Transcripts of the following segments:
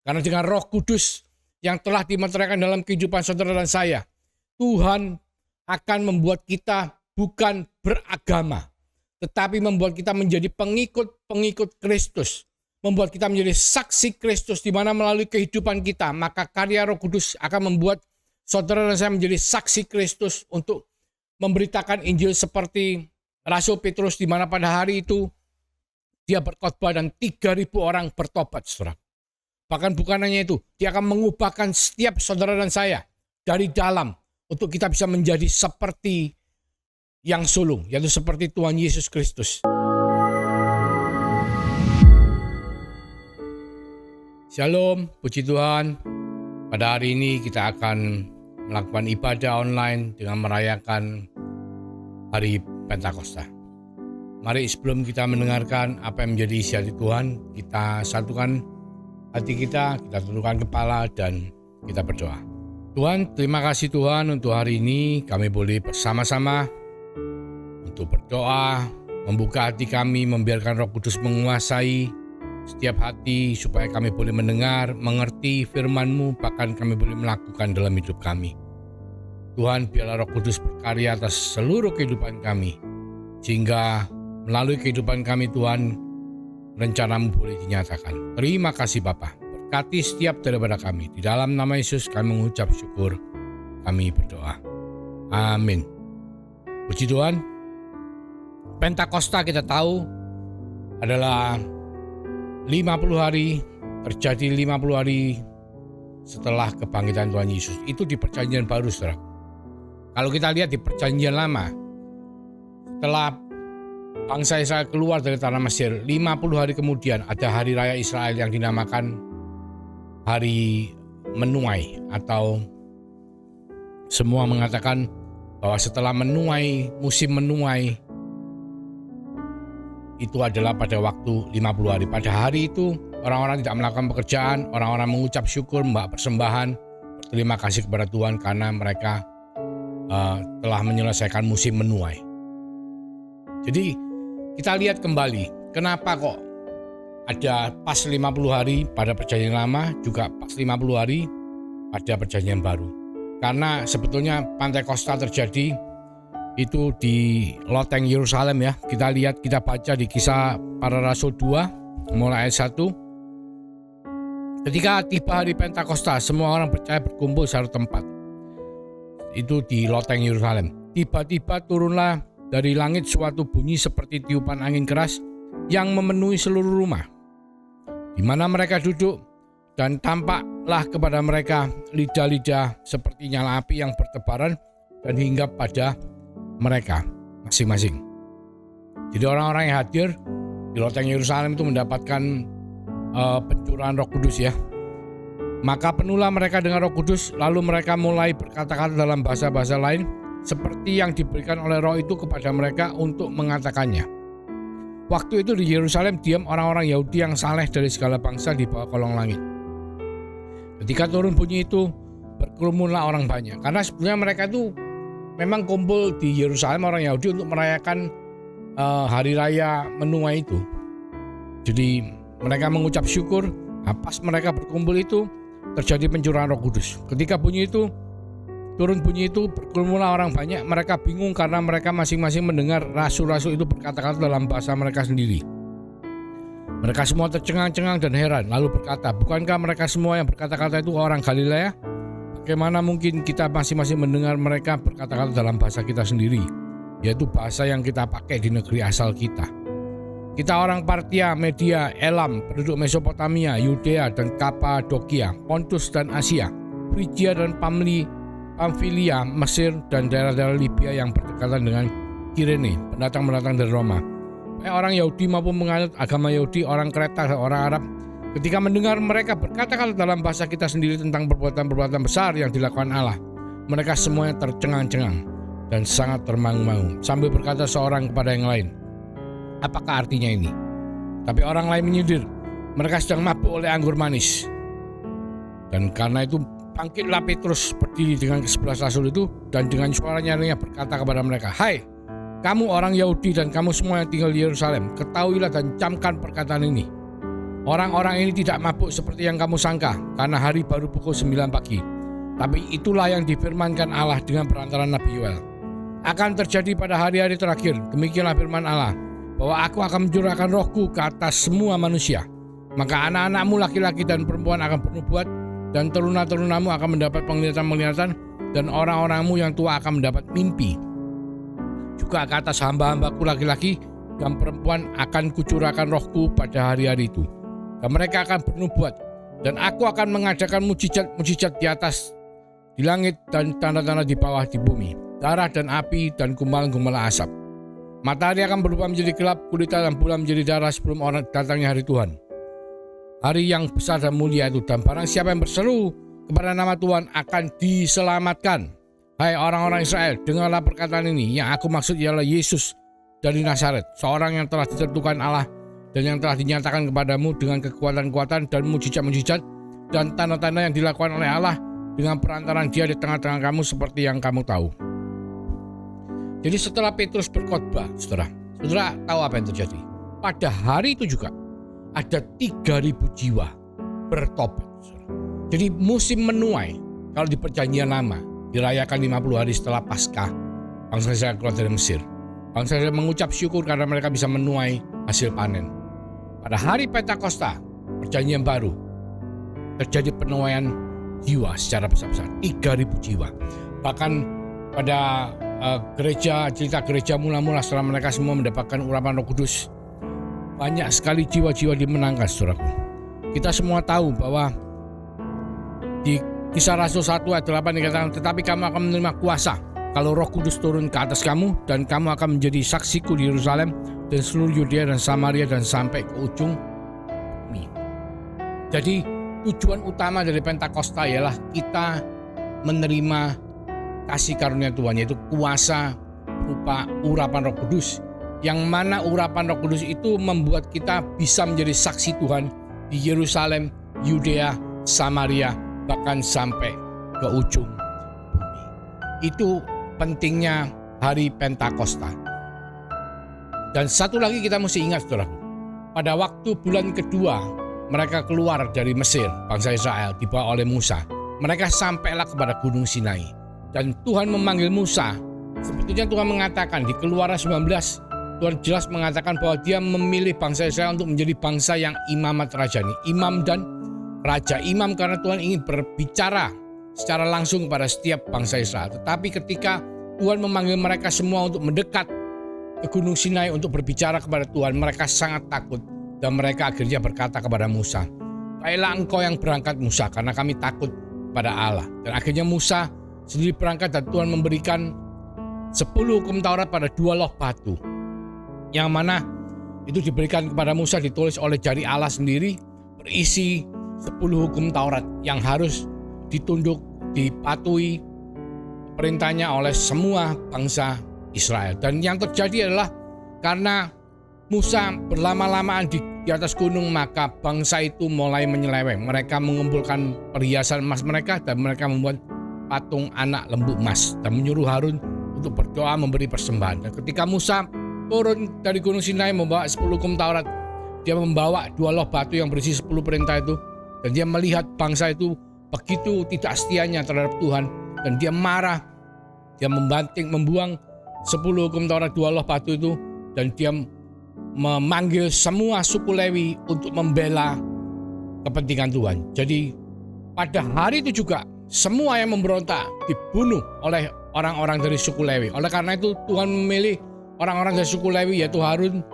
Karena dengan Roh Kudus yang telah dimeteraikan dalam kehidupan saudara dan saya, Tuhan akan membuat kita bukan beragama, tetapi membuat kita menjadi pengikut Kristus, membuat kita menjadi saksi Kristus, di mana melalui kehidupan kita, maka karya Roh Kudus akan membuat saudara dan saya menjadi saksi Kristus untuk memberitakan Injil seperti Rasul Petrus, di mana pada hari itu dia berkhotbah dan 3.000 orang bertobat, saudara. Bahkan bukan hanya itu, dia akan mengubahkan setiap saudara dan saya dari dalam untuk kita bisa menjadi seperti yang sulung, yaitu seperti Tuhan Yesus Kristus. Shalom, puji Tuhan. Pada hari ini kita akan melakukan ibadah online dengan merayakan Hari Pentakosta. Mari sebelum kita mendengarkan apa yang menjadi isi hati Tuhan, kita satukan hati kita tundukkan kepala dan kita berdoa. Tuhan, terima kasih Tuhan untuk hari ini kami boleh bersama-sama untuk berdoa, membuka hati kami, membiarkan Roh Kudus menguasai setiap hati supaya kami boleh mendengar, mengerti firman-Mu, bahkan kami boleh melakukan dalam hidup kami. Tuhan, biarlah Roh Kudus berkarya atas seluruh kehidupan kami, sehingga melalui kehidupan kami Tuhan, rencana-Mu boleh dinyatakan. Terima kasih Bapa, berkati setiap daripada kami. Di dalam nama Yesus kami mengucap syukur, kami berdoa. Amin. Puji Tuhan. Pentakosta kita tahu adalah 50 hari, terjadi 50 hari setelah kebangkitan Tuhan Yesus. Itu di perjanjian baru, saudara. Kalau kita lihat di perjanjian lama, setelah bangsa Israel keluar dari tanah Mesir, 50 hari kemudian ada hari raya Israel yang dinamakan Hari Menuai, atau semua mengatakan bahwa setelah menuai, musim menuai itu adalah pada waktu 50 hari. Pada hari itu orang-orang tidak melakukan pekerjaan, orang-orang mengucap syukur, membawa persembahan, berterima kasih kepada Tuhan karena mereka telah menyelesaikan musim menuai. Jadi kita lihat kembali, kenapa kok ada pas 50 hari pada perjanjian lama, juga pas 50 hari pada perjanjian baru. Karena sebetulnya Pentakosta terjadi itu di loteng Yerusalem ya. Kita lihat, kita baca di Kisah Para Rasul 2, mulai ayat 1. Ketika tiba hari Pentakosta, semua orang percaya berkumpul satu tempat. Itu di loteng Yerusalem. Tiba-tiba turunlah dari langit suatu bunyi seperti tiupan angin keras yang memenuhi seluruh rumah di mana mereka duduk, dan tampaklah kepada mereka lidah-lidah seperti nyala api yang bertebaran dan hinggap pada mereka masing-masing. Jadi orang-orang yang hadir di loteng Yerusalem itu mendapatkan pencurahan Roh Kudus ya. Maka penuhlah mereka dengan Roh Kudus, lalu mereka mulai berkata-kata dalam bahasa-bahasa lain seperti yang diberikan oleh Roh itu kepada mereka untuk mengatakannya. Waktu itu di Yerusalem diam orang-orang Yahudi yang saleh dari segala bangsa di bawah kolong langit. Ketika turun bunyi itu, berkerumunlah orang banyak. Karena sebenarnya mereka itu memang kumpul di Yerusalem, orang Yahudi, untuk merayakan hari raya menuai itu. Jadi mereka mengucap syukur. Pas mereka berkumpul itu terjadi pencurahan Roh Kudus. Ketika bunyi itu turun, bunyi itu, berkerumunlah orang banyak. Mereka bingung karena mereka masing-masing mendengar rasul-rasul itu berkata-kata dalam bahasa mereka sendiri. Mereka semua tercengang-cengang dan heran, lalu berkata, bukankah mereka semua yang berkata-kata itu orang Galilea? Bagaimana mungkin kita masing-masing mendengar mereka berkata-kata dalam bahasa kita sendiri, yaitu bahasa yang kita pakai di negeri asal kita. Kita orang Partia, Media, Elam, penduduk Mesopotamia, Yudea dan Kapadokia, Pontus dan Asia, Frigia dan Pamfilia, Mesir dan daerah-daerah Libya yang berdekatan dengan Kirene, pendatang-pendatang dari Roma. Baik orang Yahudi maupun menganut agama Yahudi, orang Kreta dan orang Arab, ketika mendengar mereka berkata-kata dalam bahasa kita sendiri tentang perbuatan-perbuatan besar yang dilakukan Allah, mereka semuanya tercengang-cengang dan sangat termangu-mangu, sambil berkata seorang kepada yang lain, apakah artinya ini? Tapi orang lain menyindir, mereka sedang mabuk oleh anggur manis. Dan karena itu bangkitlah Petrus berdiri dengan ke-11 rasul itu, dan dengan suara nyaringnya berkata kepada mereka, hai, kamu orang Yahudi dan kamu semua yang tinggal di Yerusalem, ketahuilah dan camkan perkataan ini. Orang-orang ini tidak mabuk seperti yang kamu sangka, karena hari baru pukul 9 pagi. Tapi itulah yang difirmankan Allah dengan perantara Nabi Yoel. Akan terjadi pada hari-hari terakhir, demikianlah firman Allah, bahwa aku akan mencurahkan rohku ke atas semua manusia. Maka anak-anakmu laki-laki dan perempuan akan bernubuat, dan teruna-terunamu akan mendapat penglihatan-penglihatan, dan orang-orangmu yang tua akan mendapat mimpi. Juga ke atas hamba-hambaku laki-laki dan perempuan akan kucurahkan rohku pada hari-hari itu. Dan mereka akan bernubuat, dan aku akan mengadakan mujizat-mujizat di atas, di langit, dan tanda-tanda di bawah di bumi, darah dan api dan gumpalan-gumpalan asap. Matahari akan berubah menjadi gelap gulita dan bulan menjadi darah sebelum orang datangnya hari Tuhan. Hari yang besar dan mulia itu, dan barang siapa yang berseru kepada nama Tuhan akan diselamatkan. Hai orang-orang Israel, dengarlah perkataan ini. Yang aku maksud ialah Yesus dari Nazaret, seorang yang telah ditentukan Allah dan yang telah dinyatakan kepadamu dengan kekuatan-kekuatan dan mujizat-mujizat dan tanda-tanda yang dilakukan oleh Allah dengan perantaran Dia di tengah-tengah kamu seperti yang kamu tahu. Jadi setelah Petrus berkhotbah, saudara tahu apa yang terjadi? Pada hari itu juga ada 3.000 jiwa bertobat. Jadi musim menuai, kalau di Perjanjian Lama, dirayakan 50 hari setelah Paskah, bangsa Israel keluar dari Mesir. Bangsa Israel mengucap syukur karena mereka bisa menuai hasil panen. Pada hari Pentakosta, Perjanjian Baru, terjadi penuaian jiwa secara besar-besar, 3.000 jiwa. Bahkan pada cerita gereja mula-mula setelah mereka semua mendapatkan urapan Roh Kudus, banyak sekali jiwa-jiwa dimenangkan, saudaraku. Kita semua tahu bahwa di Kisah Rasul 1 ayat 8 dikatakan, tetapi kamu akan menerima kuasa kalau Roh Kudus turun ke atas kamu, dan kamu akan menjadi saksiku di Yerusalem dan seluruh Yudea dan Samaria dan sampai ke ujung bumi. Jadi tujuan utama dari Pentakosta ialah kita menerima kasih karunia Tuhan, yaitu kuasa berupa urapan Roh Kudus, yang mana urapan Roh Kudus itu membuat kita bisa menjadi saksi Tuhan di Yerusalem, Yudea, Samaria, bahkan sampai ke ujung bumi. Itu pentingnya hari Pentakosta. Dan satu lagi kita mesti ingat, saudaraku, pada waktu bulan kedua mereka keluar dari Mesir, bangsa Israel dibawa oleh Musa, mereka sampailah kepada Gunung Sinai, dan Tuhan memanggil Musa. Sebetulnya Tuhan mengatakan di Keluaran 19, Tuhan jelas mengatakan bahwa Dia memilih bangsa Israel untuk menjadi bangsa yang imamat rajani, imam dan raja. Imam karena Tuhan ingin berbicara secara langsung kepada setiap bangsa Israel. Tetapi ketika Tuhan memanggil mereka semua untuk mendekat ke Gunung Sinai untuk berbicara kepada Tuhan, mereka sangat takut, dan mereka akhirnya berkata kepada Musa, baiklah engkau yang berangkat Musa, karena kami takut pada Allah. Dan akhirnya Musa sendiri berangkat, dan Tuhan memberikan 10 hukum Taurat pada 2 loh batu, yang mana itu diberikan kepada Musa, ditulis oleh jari Allah sendiri, berisi 10 hukum Taurat yang harus ditunduk, dipatuhi perintahnya oleh semua bangsa Israel. Dan yang terjadi adalah karena Musa berlama-lamaan di atas gunung, maka bangsa itu mulai menyeleweng. Mereka mengumpulkan perhiasan emas mereka, dan mereka membuat patung anak lembu emas dan menyuruh Harun untuk berdoa memberi persembahan. Dan ketika Musa turun dari Gunung Sinai membawa 10 hukum Taurat, dia membawa 2 loh batu yang berisi 10 perintah itu, dan dia melihat bangsa itu begitu tidak setianya terhadap Tuhan, dan dia marah. Dia membuang 10 hukum Taurat, 2 loh batu itu, dan dia memanggil semua suku Lewi untuk membela kepentingan Tuhan. Jadi pada hari itu juga semua yang memberontak dibunuh oleh orang-orang dari suku Lewi. Oleh karena itu Tuhan memilih orang-orang dari suku Lewi, yaitu Harun,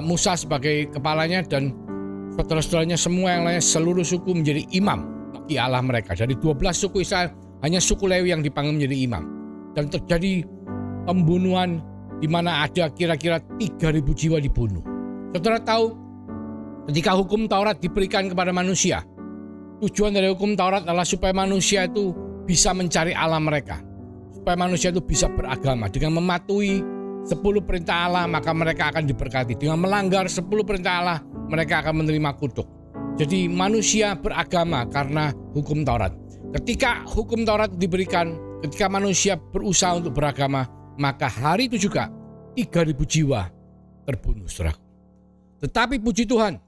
Musa sebagai kepalanya, dan saudara-saudaranya semua yang lainnya, seluruh suku menjadi imam bagi Allah mereka. Dari 12 suku Israel, hanya suku Lewi yang dipanggil menjadi imam. Dan terjadi pembunuhan di mana ada kira-kira 3.000 jiwa dibunuh. Saudara tahu, ketika hukum Taurat diberikan kepada manusia, tujuan dari hukum Taurat adalah supaya manusia itu bisa mencari Allah mereka, supaya manusia itu bisa beragama. Dengan mematuhi 10 perintah Allah, maka mereka akan diberkati. Dengan melanggar 10 perintah Allah, mereka akan menerima kutuk. Jadi manusia beragama karena hukum Taurat. Ketika hukum Taurat diberikan, ketika manusia berusaha untuk beragama, maka hari itu juga 3.000 jiwa terbunuh, saudaraku. Tetapi puji Tuhan,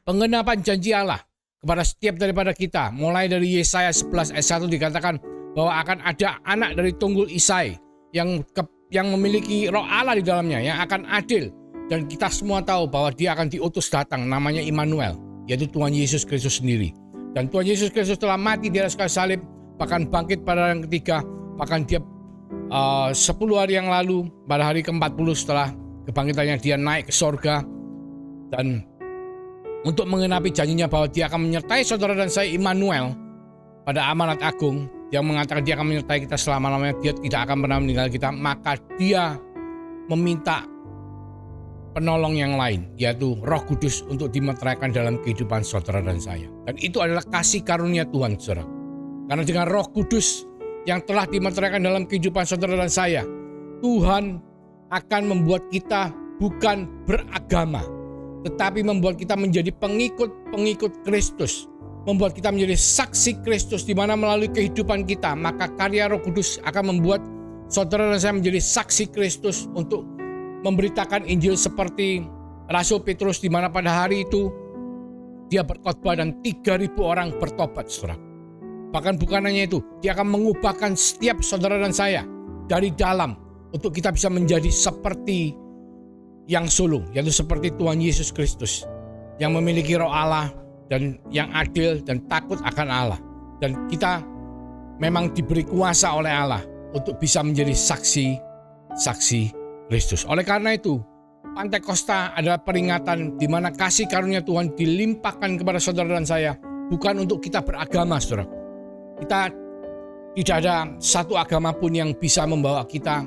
Pengenapan janji Allah kepada setiap daripada kita. Mulai dari Yesaya 11 ayat 1 dikatakan bahwa akan ada anak dari tunggul Isai yang memiliki roh Allah di dalamnya, yang akan adil. Dan kita semua tahu bahwa dia akan diutus datang, namanya Immanuel, yaitu Tuhan Yesus Kristus sendiri. Dan Tuhan Yesus Kristus telah mati di atas kayu salib, bahkan bangkit pada hari yang ketiga, bahkan dia 10 hari yang lalu, pada hari ke-40 setelah kebangkitannya, dia naik ke sorga. Dan untuk mengenapi janjinya bahwa dia akan menyertai saudara dan saya, Immanuel, pada amanat agung yang mengatakan dia akan menyertai kita selama-lamanya, dia tidak akan pernah meninggal kita, maka dia meminta penolong yang lain, yaitu Roh Kudus, untuk dimeteraikan dalam kehidupan saudara dan saya. Dan itu adalah kasih karunia Tuhan, saudara. Karena dengan Roh Kudus yang telah dimeteraikan dalam kehidupan saudara dan saya, Tuhan akan membuat kita bukan beragama, tetapi membuat kita menjadi pengikut Kristus, membuat kita menjadi saksi Kristus, di mana melalui kehidupan kita, maka karya Roh Kudus akan membuat saudara dan saya menjadi saksi Kristus untuk memberitakan Injil seperti Rasul Petrus, di mana pada hari itu dia berkhotbah dan 3.000 orang bertobat, saudara. Bahkan bukan hanya itu, dia akan mengubahkan setiap saudara dan saya dari dalam untuk kita bisa menjadi seperti yang sulung, yaitu seperti Tuhan Yesus Kristus yang memiliki roh Allah dan yang adil dan takut akan Allah. Dan kita memang diberi kuasa oleh Allah untuk bisa menjadi saksi Kristus. Oleh karena itu, Pantekosta adalah peringatan di mana kasih karunia Tuhan dilimpahkan kepada saudara dan saya, bukan untuk kita beragama, saudara. Kita tidak ada satu agama pun yang bisa membawa kita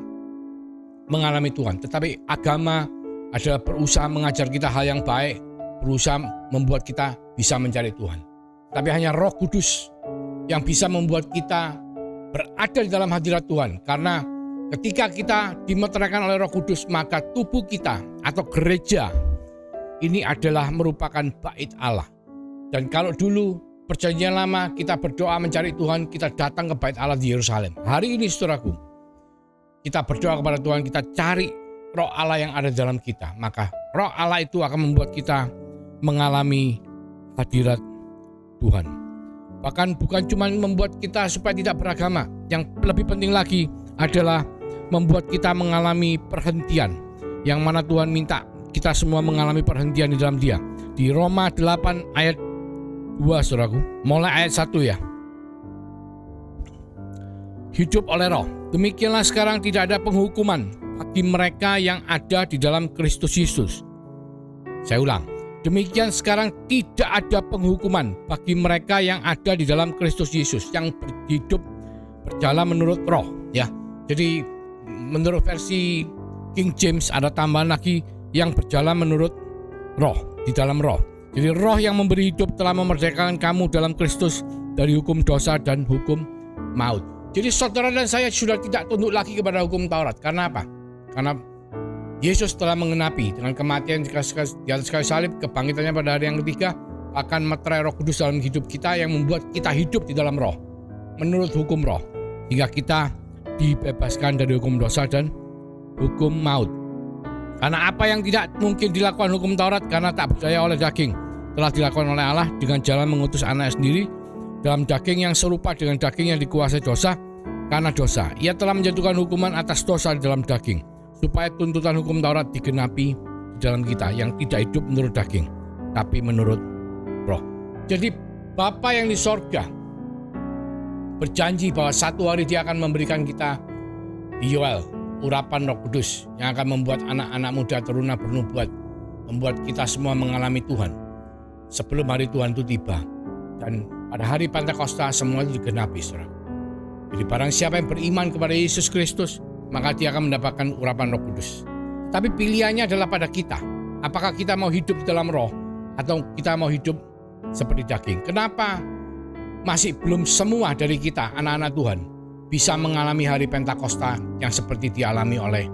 mengalami Tuhan, tetapi agama adalah berusaha mengajar kita hal yang baik, berusaha membuat kita bisa mencari Tuhan. Tapi hanya Roh Kudus yang bisa membuat kita berada di dalam hadirat Tuhan. Karena ketika kita dimeteraikan oleh Roh Kudus, maka tubuh kita atau gereja ini adalah merupakan bait Allah. Dan kalau dulu perjanjian lama kita berdoa mencari Tuhan, kita datang ke bait Allah di Yerusalem. Hari ini saudaraku, kita berdoa kepada Tuhan, kita cari roh Allah yang ada dalam kita, maka roh Allah itu akan membuat kita mengalami hadirat Tuhan. Bahkan bukan cuma membuat kita supaya tidak beragama, yang lebih penting lagi adalah membuat kita mengalami perhentian, yang mana Tuhan minta kita semua mengalami perhentian di dalam Dia. Di Roma 8 ayat 2, saudaraku, mulai ayat 1 ya. Hidup oleh roh, demikianlah sekarang tidak ada penghukuman bagi mereka yang ada di dalam Kristus Yesus. Saya ulang, demikian sekarang tidak ada penghukuman bagi mereka yang ada di dalam Kristus Yesus, yang hidup berjalan menurut roh, ya. Jadi menurut versi King James ada tambahan lagi, yang berjalan menurut roh, di dalam roh. Jadi roh yang memberi hidup telah memerdekakan kamu dalam Kristus dari hukum dosa dan hukum maut. Jadi saudara dan saya sudah tidak tunduk lagi kepada hukum Taurat. Karena apa? Karena Yesus telah mengenapi dengan kematian di atas kayu salib, kebangkitannya pada hari yang ketiga, akan meterai Roh Kudus dalam hidup kita yang membuat kita hidup di dalam roh, menurut hukum roh, hingga kita dibebaskan dari hukum dosa dan hukum maut. Karena apa yang tidak mungkin dilakukan hukum Taurat karena tak berdaya oleh daging, telah dilakukan oleh Allah dengan jalan mengutus anaknya sendiri dalam daging yang serupa dengan daging yang dikuasai dosa. Karena dosa, ia telah menjatuhkan hukuman atas dosa di dalam daging, supaya tuntutan hukum Taurat digenapi di dalam kita yang tidak hidup menurut daging, tapi menurut roh. Jadi Bapa yang di sorga berjanji bahwa satu hari Dia akan memberikan kita Yoel, urapan Roh Kudus yang akan membuat anak-anak muda teruna bernubuat, membuat kita semua mengalami Tuhan sebelum hari Tuhan itu tiba. Dan pada hari Pantekosta semua itu digenapi, saudara. Jadi barang siapa yang beriman kepada Yesus Kristus, maka dia akan mendapatkan urapan Roh Kudus. Tapi pilihannya adalah pada kita. Apakah kita mau hidup di dalam roh atau kita mau hidup seperti daging? Kenapa masih belum semua dari kita, anak-anak Tuhan, bisa mengalami hari Pentakosta yang seperti dialami oleh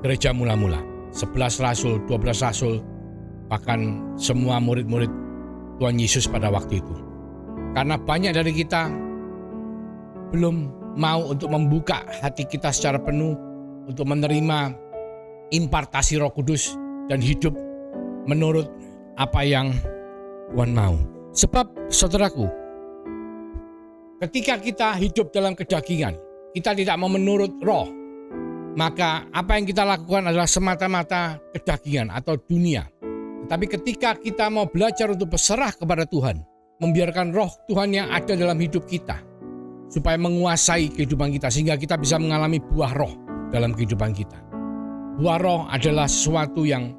gereja mula-mula? 11 rasul, 12 rasul, bahkan semua murid-murid Tuhan Yesus pada waktu itu. Karena banyak dari kita belum mau untuk membuka hati kita secara penuh untuk menerima impartasi Roh Kudus dan hidup menurut apa yang Tuhan mau. Sebab saudaraku, ketika kita hidup dalam kedagingan, kita tidak mau menurut roh, maka apa yang kita lakukan adalah semata-mata kedagingan atau dunia. Tetapi ketika kita mau belajar untuk berserah kepada Tuhan, membiarkan roh Tuhan yang ada dalam hidup kita, supaya menguasai kehidupan kita, sehingga kita bisa mengalami buah roh dalam kehidupan kita. Buah roh adalah sesuatu yang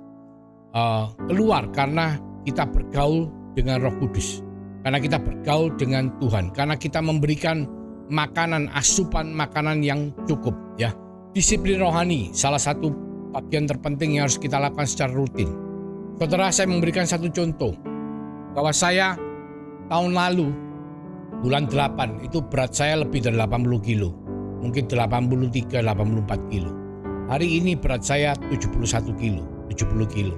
keluar karena kita bergaul dengan Roh Kudus, karena kita bergaul dengan Tuhan, karena kita memberikan makanan, asupan makanan yang cukup, ya. Disiplin rohani salah satu bagian terpenting yang harus kita lakukan secara rutin. Saudara, saya memberikan satu contoh bahwa saya tahun lalu bulan 8 itu berat saya lebih dari 80 kilo, mungkin 83-84 kilo. Hari ini berat saya 71 kilo, 70 kilo.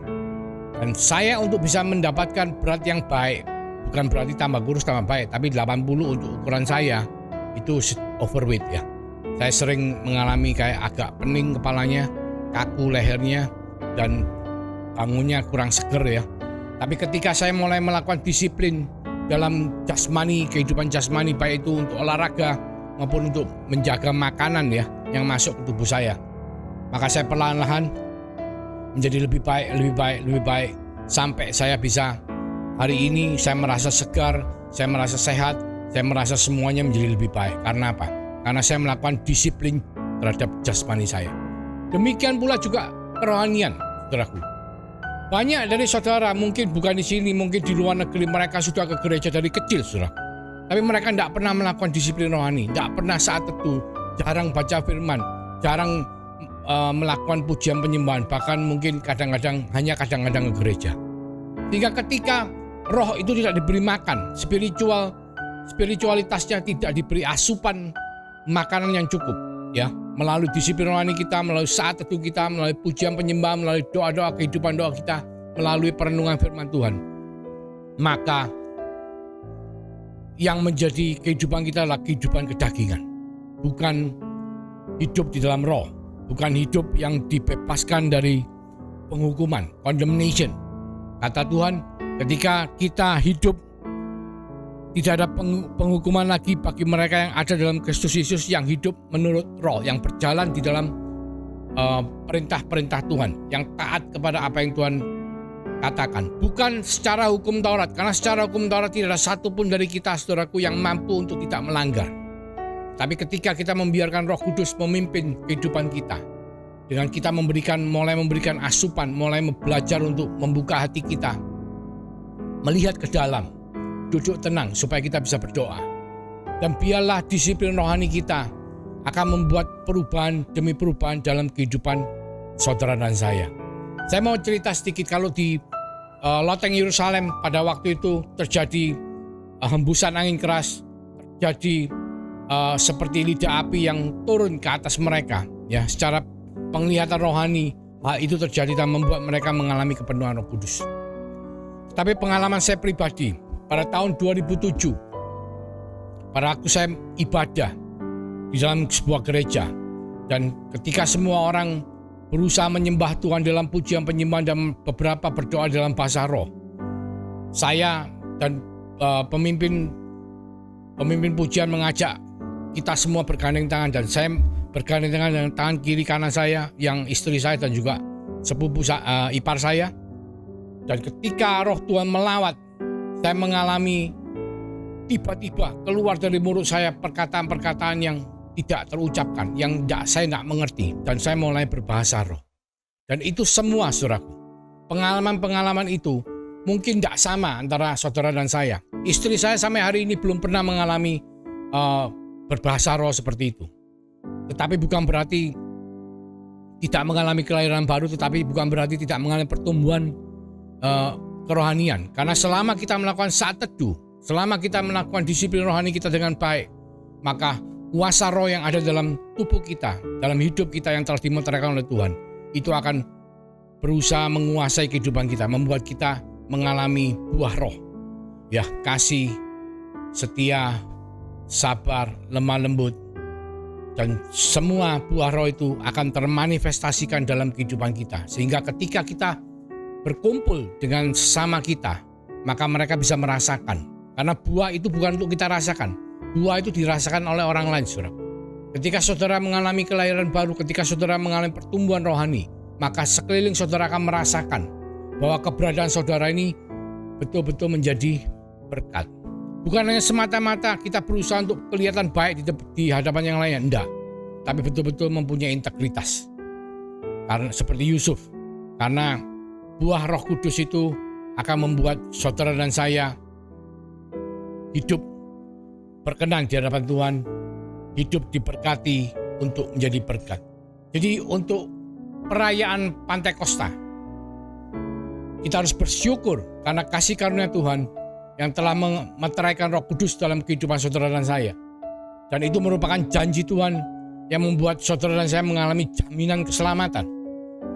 Dan saya untuk bisa mendapatkan berat yang baik, bukan berarti tambah kurus tambah baik, tapi 80 untuk ukuran saya itu overweight, ya. Saya sering mengalami kayak agak pening kepalanya, kaku lehernya, dan bangunnya kurang seger, ya. Tapi ketika saya mulai melakukan disiplin dalam jasmani, kehidupan jasmani, baik itu untuk olahraga maupun untuk menjaga makanan, ya, yang masuk ke tubuh saya, maka saya perlahan-lahan menjadi lebih baik, sampai saya bisa hari ini saya merasa segar, saya merasa sehat, saya merasa semuanya menjadi lebih baik. Karena apa? Karena saya melakukan disiplin terhadap jasmani saya. Demikian pula juga kerohanian, saudaraku. Banyak dari saudara mungkin bukan di sini, mungkin di luar negeri, mereka sudah ke gereja dari kecil, saudara. Tapi mereka tidak pernah melakukan disiplin rohani, tidak pernah saat teduh, jarang baca firman, jarang melakukan pujian penyembahan, bahkan mungkin kadang-kadang ke gereja. Sehingga ketika roh itu tidak diberi makan, spiritualitasnya tidak diberi asupan makanan yang cukup, ya, melalui disiplin rohani kita, melalui saat teduh kita, melalui pujian penyembahan, melalui doa-doa, kehidupan doa kita, melalui perenungan firman Tuhan, maka yang menjadi kehidupan kita adalah kehidupan kedagingan, bukan hidup di dalam roh, bukan hidup yang dibebaskan dari penghukuman, condemnation. Kata Tuhan, ketika kita hidup tidak ada penghukuman lagi bagi mereka yang ada dalam Kristus Yesus, yang hidup menurut roh, yang berjalan di dalam perintah-perintah Tuhan, yang taat kepada apa yang Tuhan katakan. Bukan secara hukum Taurat, karena secara hukum Taurat tidak ada satupun dari kita, saudaraku, yang mampu untuk tidak melanggar. Tapi ketika kita membiarkan Roh Kudus memimpin kehidupan kita, dengan kita mulai memberikan asupan, mulai belajar untuk membuka hati kita, melihat ke dalam, duduk tenang supaya kita bisa berdoa. Dan biarlah disiplin rohani kita akan membuat perubahan demi perubahan dalam kehidupan saudara dan saya. Saya mau cerita sedikit, kalau di loteng Yerusalem pada waktu itu terjadi hembusan angin keras, terjadi seperti lidah api yang turun ke atas mereka, ya, secara penglihatan rohani hal itu terjadi dan membuat mereka mengalami kepenuhan Roh Kudus. Tapi pengalaman saya pribadi pada tahun 2007, pada waktu saya ibadah di dalam sebuah gereja, dan ketika semua orang berusaha menyembah Tuhan dalam pujian penyembahan dan beberapa berdoa dalam bahasa roh, saya dan pemimpin pujian mengajak kita semua bergandeng tangan, dan saya bergandeng tangan dengan tangan kiri kanan saya yang istri saya dan juga sepupu ipar saya. Dan ketika roh Tuhan melawat, saya mengalami tiba-tiba keluar dari mulut saya perkataan-perkataan yang tidak terucapkan, yang saya tidak mengerti, dan saya mulai berbahasa roh. Dan itu semua, saudaraku, pengalaman-pengalaman itu mungkin tidak sama antara saudara dan saya. Istri saya sampai hari ini belum pernah mengalami berbahasa roh seperti itu. Tetapi bukan berarti tidak mengalami kelahiran baru, tetapi bukan berarti tidak mengalami pertumbuhan kerohanian. Karena selama kita melakukan saat teduh, selama kita melakukan disiplin rohani kita dengan baik, maka kuasa roh yang ada dalam tubuh kita, dalam hidup kita yang telah dimeteraikan oleh Tuhan, itu akan berusaha menguasai kehidupan kita, membuat kita mengalami buah roh, ya, kasih, setia, sabar, lemah lembut, dan semua buah roh itu akan termanifestasikan dalam kehidupan kita. Sehingga ketika kita berkumpul dengan sesama kita, maka mereka bisa merasakan. Karena buah itu bukan untuk kita rasakan. Buah itu dirasakan oleh orang lain, saudara. Ketika saudara mengalami kelahiran baru, ketika saudara mengalami pertumbuhan rohani, maka sekeliling saudara akan merasakan bahwa keberadaan saudara ini betul-betul menjadi berkat. Bukan hanya semata-mata kita berusaha untuk kelihatan baik di hadapan yang lain, enggak. Tapi betul-betul mempunyai integritas. Karena seperti Yusuf, karena buah Roh Kudus itu akan membuat saudara dan saya hidup berkenan di hadapan Tuhan, hidup diberkati untuk menjadi berkat. Jadi untuk perayaan Pantekosta, kita harus bersyukur karena kasih karunia Tuhan yang telah memeteraikan Roh Kudus dalam kehidupan saudara dan saya. Dan itu merupakan janji Tuhan yang membuat saudara dan saya mengalami jaminan keselamatan.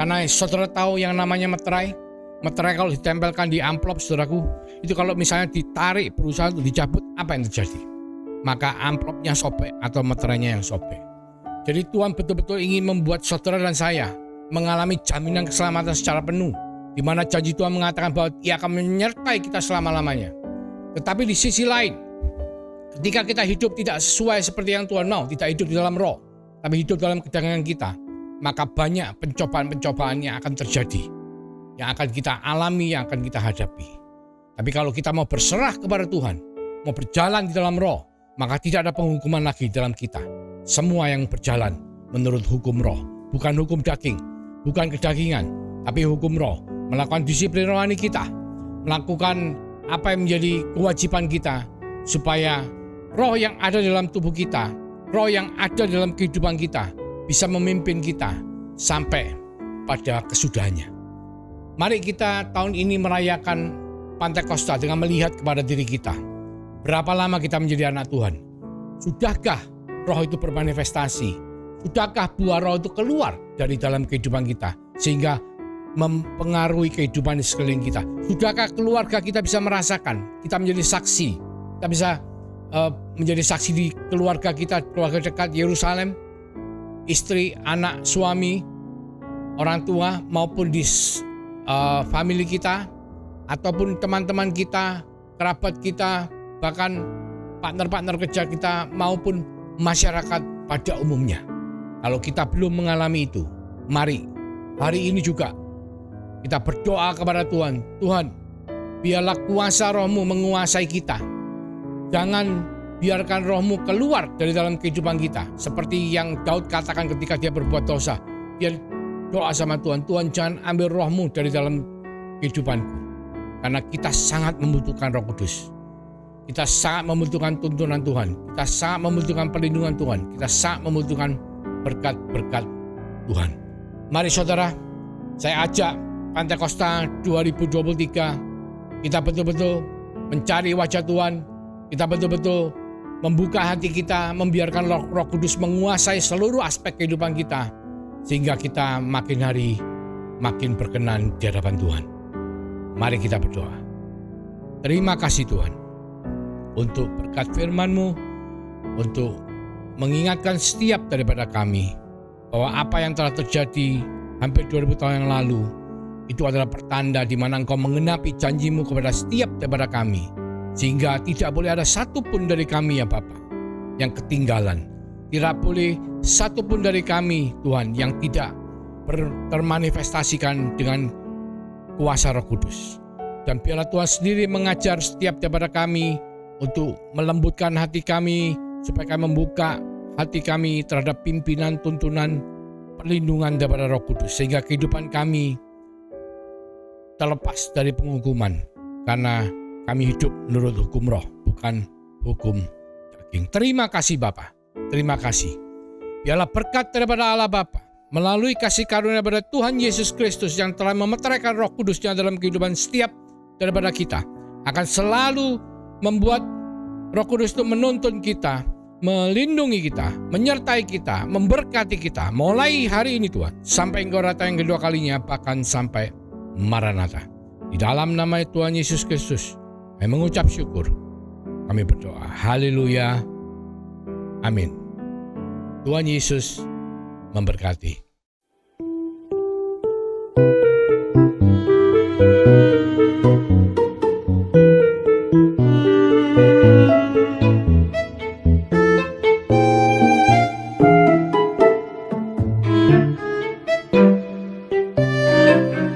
Karena saudara tahu yang namanya meterai kalau ditempelkan di amplop, saudaraku, itu kalau misalnya ditarik, berusaha untuk dicabut, apa yang terjadi? Maka amplopnya sobek atau meterainya yang sobek. Jadi Tuhan betul-betul ingin membuat saudara dan saya mengalami jaminan keselamatan secara penuh, di mana janji Tuhan mengatakan bahwa Ia akan menyertai kita selama-lamanya. Tetapi di sisi lain, ketika kita hidup tidak sesuai seperti yang Tuhan mau, tidak hidup di dalam roh, tapi hidup dalam kedagingan kita, maka banyak pencobaan-pencobaan yang akan terjadi, yang akan kita alami, yang akan kita hadapi. Tapi kalau kita mau berserah kepada Tuhan, mau berjalan di dalam roh, maka tidak ada penghukuman lagi dalam kita. Semua yang berjalan menurut hukum roh, bukan hukum daging, bukan kedagingan, tapi hukum roh. Melakukan disiplin rohani kita, melakukan apa yang menjadi kewajiban kita, supaya roh yang ada dalam tubuh kita, roh yang ada dalam kehidupan kita, bisa memimpin kita sampai pada kesudahannya. Mari kita tahun ini merayakan Pantekosta dengan melihat kepada diri kita. Berapa lama kita menjadi anak Tuhan? Sudahkah roh itu bermanifestasi? Sudahkah buah roh itu keluar dari dalam kehidupan kita sehingga mempengaruhi kehidupan di sekeliling kita? Sudahkah keluarga kita bisa merasakan? Kita menjadi saksi. Kita bisa menjadi saksi di keluarga kita, keluarga dekat Yerusalem, istri, anak, suami, orang tua, maupun di family kita, ataupun teman-teman kita, kerabat kita, bahkan partner-partner kerja kita, maupun masyarakat pada umumnya. Kalau kita belum mengalami itu, mari hari ini juga kita berdoa kepada Tuhan. Tuhan, biarlah kuasa roh-Mu menguasai kita. Jangan biarkan roh-Mu keluar dari dalam kehidupan kita. Seperti yang Daud katakan ketika dia berbuat dosa. Dia doa sama Tuhan, Tuhan jangan ambil roh-Mu dari dalam kehidupanku. Karena kita sangat membutuhkan Roh Kudus. Kita sangat membutuhkan tuntunan Tuhan. Kita sangat membutuhkan perlindungan Tuhan. Kita sangat membutuhkan berkat-berkat Tuhan. Mari saudara, saya ajak Pantekosta 2023, kita betul-betul mencari wajah Tuhan. Kita betul-betul membuka hati kita, membiarkan Roh Kudus menguasai seluruh aspek kehidupan kita, sehingga kita makin hari makin berkenan di hadapan Tuhan. Mari kita berdoa. Terima kasih Tuhan untuk berkat firman-Mu, untuk mengingatkan setiap daripada kami bahwa apa yang telah terjadi hampir 2000 tahun yang lalu itu adalah pertanda di mana Engkau mengenapi janji-Mu kepada setiap daripada kami, sehingga tidak boleh ada satupun dari kami ya Bapa yang ketinggalan. Tidak boleh satupun dari kami Tuhan yang tidak termanifestasikan dengan kuasa Roh Kudus. Dan biarlah Tuhan sendiri mengajar setiap daripada kami untuk melembutkan hati kami, supaya kami membuka hati kami terhadap pimpinan, tuntunan, perlindungan daripada Roh Kudus, sehingga kehidupan kami terlepas dari penghukuman, karena kami hidup menurut hukum roh, bukan hukum daging. Terima kasih Bapa, terima kasih. Biarlah berkat daripada Allah Bapa, melalui kasih karunia daripada Tuhan Yesus Kristus yang telah memeteraikan Roh Kudusnya dalam kehidupan setiap daripada kita, akan selalu membuat Roh Kudus itu menuntun kita, melindungi kita, menyertai kita, memberkati kita, mulai hari ini Tuhan, sampai Engkau datang yang kedua kalinya, bahkan sampai Maranatha. Di dalam nama Tuhan Yesus Kristus, kami mengucap syukur, kami berdoa. Haleluya. Amin. Tuhan Yesus memberkati.